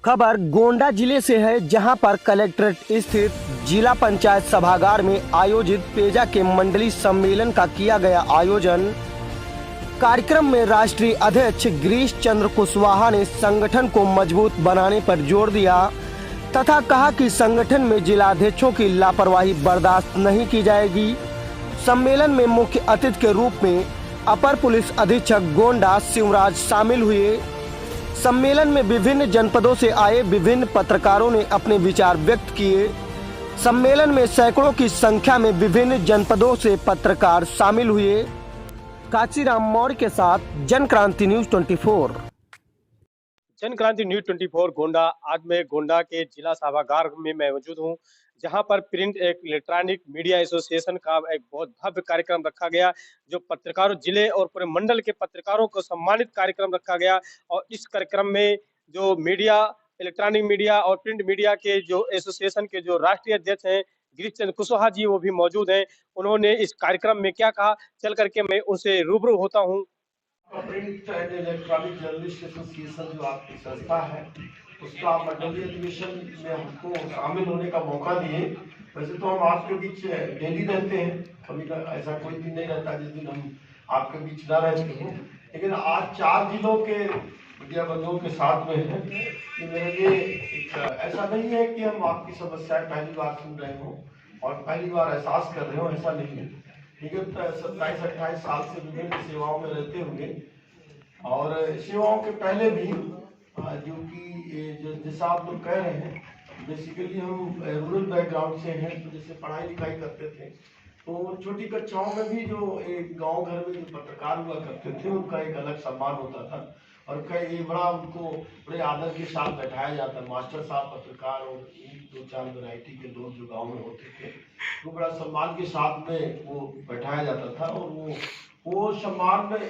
खबर गोंडा जिले से है, जहां पर कलेक्ट्रेट स्थित जिला पंचायत सभागार में आयोजित पेजा के मंडलीय सम्मेलन का किया गया आयोजन। कार्यक्रम में राष्ट्रीय अध्यक्ष गिरीश चंद्र कुशवाहा ने संगठन को मजबूत बनाने पर जोर दिया तथा कहा कि संगठन में जिलाध्यक्षों की लापरवाही बर्दाश्त नहीं की जाएगी। सम्मेलन में मुख्य अतिथि के रूप में अपर पुलिस अधीक्षक गोंडा शिवराज शामिल हुए। सम्मेलन में विभिन्न जनपदों से आए विभिन्न पत्रकारों ने अपने विचार व्यक्त किए। सम्मेलन में सैकड़ों की संख्या में विभिन्न जनपदों से पत्रकार शामिल हुए। काशीराम मौर्य के साथ जनक्रांति न्यूज 24। जनक्रांति न्यूज 24 गोंडा। आज मैं गोंडा के जिला सभागार में मौजूद हूं, जहां पर प्रिंट इलेक्ट्रॉनिक मीडिया एसोसिएशन का एक बहुत भव्य कार्यक्रम रखा गया, जो पत्रकारों जिले और पूरे मंडल के पत्रकारों को सम्मानित कार्यक्रम रखा गया। और इस कार्यक्रम में जो मीडिया, इलेक्ट्रॉनिक मीडिया और प्रिंट मीडिया के जो एसोसिएशन के जो राष्ट्रीय अध्यक्ष हैं गिरीश चंद्र कुशवाहा जी, वो भी मौजूद हैं। उन्होंने इस कार्यक्रम में क्या कहा, चल करके मैं उनसे रूबरू होता हूँ। Print and electronic journalist association जो आपकी संस्था है, उसका मंडलीय अधिवेशन में हमको शामिल होने का मौका दिए। वैसे तो हम आपके बीच डेली रहते हैं, कभी ऐसा कोई दिन नहीं रहता जिस दिन हम आपके बीच ना रहते हो, लेकिन आज 4 जिलों के मीडिया बंधुओं के साथ में है कि मेरे लिए एक ऐसा नहीं है कि हम आपकी समस्याएं पहली बार सुन रहे हो और पहली बार एहसास कर रहे हो, ऐसा नहीं है। विगत 27-28 साल से विभिन्न सेवाओं में रहते हुए और सेवाओं के पहले भी जो कि जैसा आप लोग कह रहे हैं, बेसिकली हम रूरल बैकग्राउंड से हैं, तो जैसे पढ़ाई लिखाई करते थे तो छोटी कक्षाओं में भी जो एक गांव घर में जो पत्रकार हुआ करते थे उनका एक अलग सम्मान होता था और कई बड़ा उनको बड़े आदर के साथ बैठाया जाता। मास्टर साहब पत्रकार और 2-4 वैरायटी के लोग जो गांव में होते थे वो बड़ा सम्मान के साथ में वो बैठाया जाता था और वो सम्मान में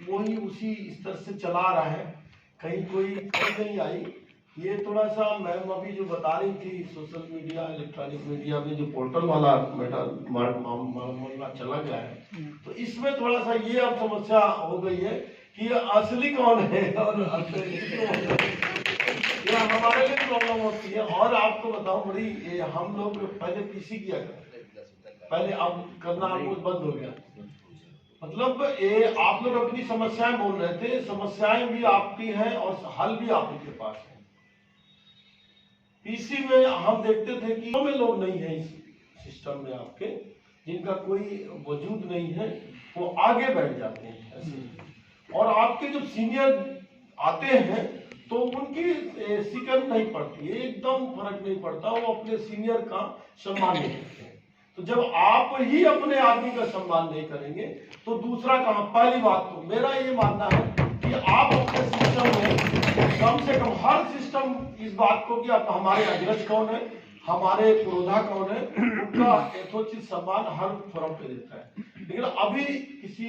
वो ही उसी स्तर से चला रहा है, कहीं कोई कमी नहीं आई। ये थोड़ा सा मैम अभी जो बता रही थी सोशल मीडिया, इलेक्ट्रॉनिक मीडिया में जो पोर्टल वाला मामला चला गया है, तो इसमें थोड़ा सा ये अब समस्या हो गई है कि असली कौन है और ये हमारे लिए प्रॉब्लम होती है। और आपको बताऊं, बड़ी हम लोग पहले पीसी किया करते थे, पहले अब करना आपको बंद हो गया। मतलब आप लोग अपनी समस्याएं बोल रहे थे, समस्याएं भी आपकी हैं और हल भी आप के पास है। पीसी में हम देखते थे कि में लोग नहीं है इस सिस्टम में आपके, जिनका कोई वजूद नहीं है, वो आगे बैठ जाते हैं ऐसे। और आपके जो सीनियर आते हैं तो उनकी शिकन नहीं पड़ती, एकदम फर्क नहीं पड़ता, वो अपने सीनियर का सम्मान नहीं करते हैं। तो जब आप ही अपने आदमी का सम्मान नहीं करेंगे तो दूसरा कहां। पहली बात तो मेरा ये मानना है कि आप अपने सिस्टम में कम से कम हर सिस्टम इस बात को कि आप हमारे अग्रज कौन है, हमारे पुरोधा कौन है, उनका यथोचित सम्मान हर फोरम पे देता है। लेकिन अभी किसी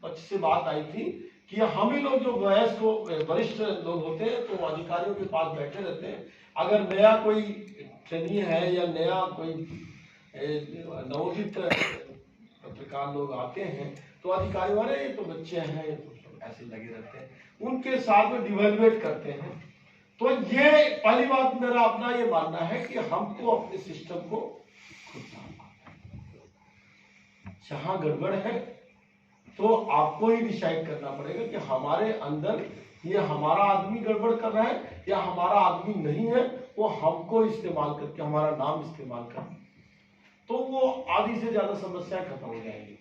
पक्ष से बात आई थी कि हम ही लोग जो वरिष्ठ लोग होते हैं तो अधिकारियों के पास बैठे रहते हैं। अगर नया कोई ट्रेनी है या नया कोई नवोदित पत्रकार लोग आते हैं तो अधिकारी वाले तो बच्चे हैं तो ऐसे लगे रहते हैं, उनके साथ में डिवेलुएट करते हैं। तो ये पहली बात मेरा अपना ये मानना है कि हमको अपने सिस्टम को खुद संभालना है। जहां गड़बड़ है तो आपको ही डिसाइड करना पड़ेगा कि हमारे अंदर ये हमारा आदमी गड़बड़ कर रहा है या हमारा आदमी नहीं है, वो हमको इस्तेमाल करके हमारा नाम इस्तेमाल कर, तो वो आधी से ज्यादा समस्या खत्म हो जाएगी।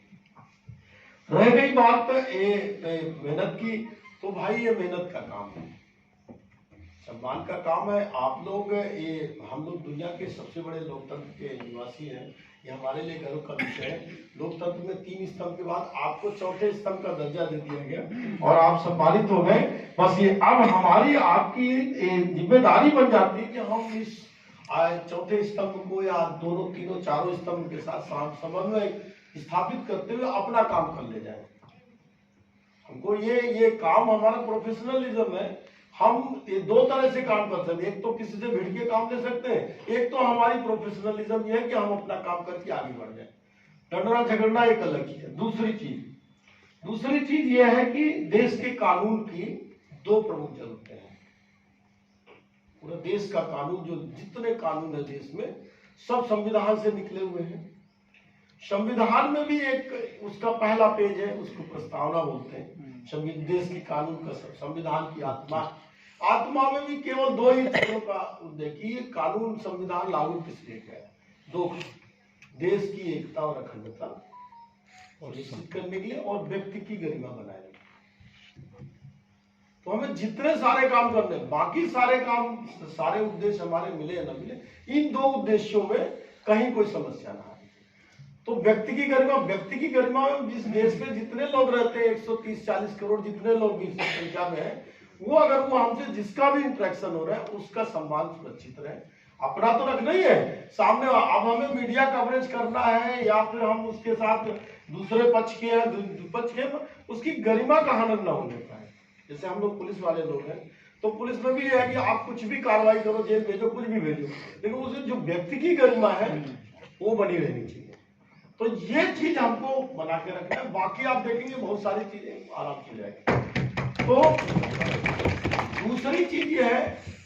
रह गई बात मेहनत की, तो भाई ये मेहनत का काम है, सम्मान का काम है। आप लोग हम लोग दुनिया के सबसे बड़े लोकतंत्र के निवासी हैं, ये हमारे लिए गर्व का विषय है। लोकतंत्र में 3 स्तंभ के बाद आपको 4थे स्तंभ का दर्जा दे दिया गया और आप सम्मानित हो गए। बस ये अब हमारी आपकी जिम्मेदारी बन जाती है कि हम इस 4थे स्तंभ को या 2, 3, 4 स्तंभ के साथ समन्वय स्थापित करते हुए अपना काम कर ले जाए। हमको ये काम हमारा प्रोफेशनलिज्म है। हम 2 तरह से काम कर सकते हैं, एक तो किसी से भिड़ के काम ले सकते हैं, एक तो हमारी प्रोफेशनलिज्म ये है कि हम अपना काम करके आगे बढ़ जाए। लड़ना झगड़ना एक अलग ही है। दूसरी चीज ये है कि देश के कानून की 2 प्रमुख जरूरतें हैं। देश का कानून, जो जितने कानून है देश में, सब संविधान से निकले हुए हैं। संविधान में भी एक उसका पहला पेज है, उसको प्रस्तावना बोलते हैं। देश के कानून का, संविधान की आत्मा में भी केवल दो ही चीजों का देखिए, कानून संविधान लागू किस लिए किया है? दो, देश की एकता और अखंडता सुनिश्चित करने के लिए और व्यक्ति की गरिमा बनाए रखने। तो हमें जितने सारे काम करने, बाकी सारे काम, सारे उद्देश्य हमारे मिले या न मिले, इन दो उद्देश्यों में कहीं कोई समस्या ना आए। तो व्यक्ति की गरिमा में जिस देश में जितने लोग रहते हैं, 130-40 करोड़ जितने लोग इस संख्या में है, वो अगर वो हमसे जिसका भी इंटरेक्शन हो रहा है उसका सम्मान सुरक्षित रहे। अपना तो रखना ही है सामने। अब हमें मीडिया कवरेज करना है या फिर हम उसके साथ दूसरे पक्ष के या विपक्ष के, उसकी गरिमा का हनन न होने पाए। जैसे हम लोग पुलिस वाले लोग हैं, तो पुलिस में भी है कि आप कुछ भी कार्रवाई करो, जेल भेजो, कुछ भी भेजो, लेकिन उसमें जो व्यक्ति की गरिमा है वो बनी रहनी चाहिए। तो ये चीज हमको बना के रखना है। बाकी आप देखेंगे बहुत सारी चीजें आराम से जाएगी। तो दूसरी चीज ये है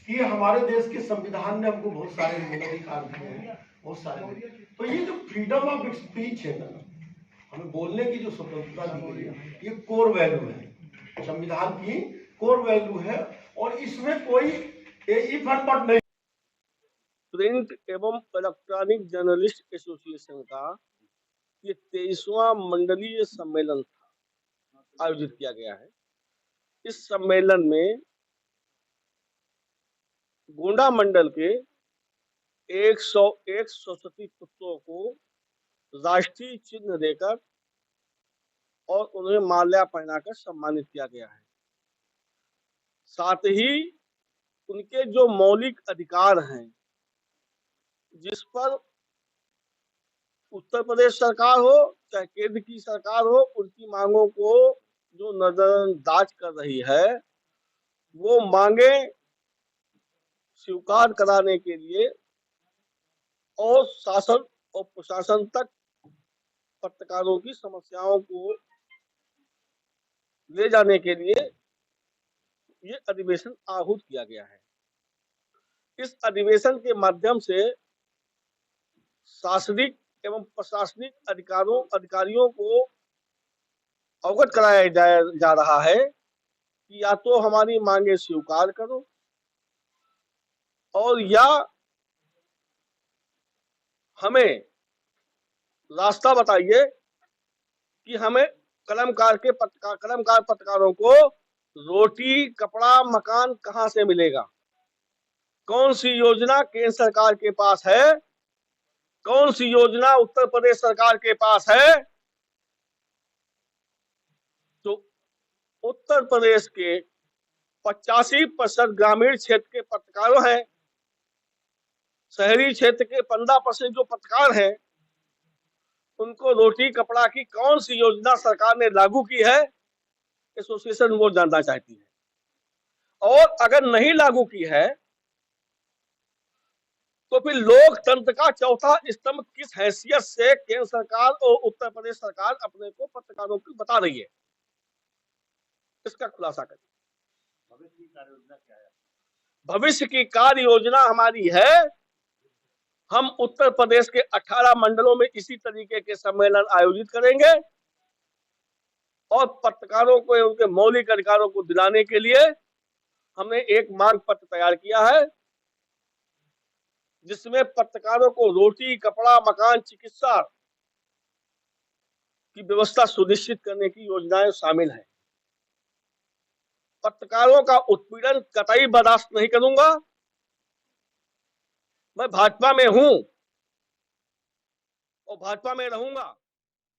कि हमारे देश के संविधान ने हमको बहुत सारे मूलाधिकार दिए हैं, बहुत सारे। तो ये जो फ्रीडम ऑफ स्पीच है ना, हमें बोलने की जो स्वतंत्रता दी गई है, ये कोर वैल्यू है, संविधान की कोर वैल्यू है, और इसमें कोई इफ एंड बट नहीं। प्रिंट एवं इलेक्ट्रॉनिक जर्नलिस्ट एसोसिएशन का ये 23वां मंडलीय सम्मेलन आयोजित किया गया है। इस सम्मेलन में गोंडा मंडल के 101 सरस्वती पुत्रों को राष्ट्रीय चिन्ह देकर और उन्हें माल्या पहनाकर सम्मानित किया गया है। साथ ही उनके जो मौलिक अधिकार हैं, जिस पर उत्तर प्रदेश सरकार हो चाहे केंद्र की सरकार हो, उनकी मांगों को जो नजरअंदाज कर रही है, वो मांगे स्वीकार कराने के लिए और शासन और प्रशासन तक पत्रकारों की समस्याओं को ले जाने के लिए ये अधिवेशन आहूत किया गया है। इस अधिवेशन के माध्यम से शासनिक एवं प्रशासनिक अधिकारियों को अवगत कराया जा रहा है कि या तो हमारी मांगे स्वीकार करो और या हमें रास्ता बताइए कि हमें कलमकार पत्रकारों को रोटी, कपड़ा, मकान कहां से मिलेगा, कौन सी योजना केंद्र सरकार के पास है, कौन सी योजना उत्तर प्रदेश सरकार के पास है। तो उत्तर प्रदेश के 85% ग्रामीण क्षेत्र के पत्रकारों हैं, शहरी क्षेत्र के 15% जो पत्रकार हैं, उनको रोटी कपड़ा की कौन सी योजना सरकार ने लागू की है, एसोसिएशन वो जानना चाहती है। और अगर नहीं लागू की है तो फिर लोकतंत्र का चौथा स्तंभ किस हैसियत से केंद्र सरकार और उत्तर प्रदेश सरकार अपने को पत्रकारों को बता रही है, इसका खुलासा करिए। भविष्य की कार्य योजना क्या है? भविष्य की कार्य योजना हमारी है, हम उत्तर प्रदेश के 18 मंडलों में इसी तरीके के सम्मेलन आयोजित करेंगे और पत्रकारों को उनके मौलिक अधिकारों को दिलाने के लिए हमने एक मार्ग पत्र तैयार किया है, जिसमें पत्रकारों को रोटी, कपड़ा, मकान, चिकित्सा की व्यवस्था सुनिश्चित करने की योजनाएं शामिल हैं। पत्रकारों का उत्पीड़न कतई बर्दाश्त नहीं करूंगा। मैं भाजपा में हूं और भाजपा में रहूंगा।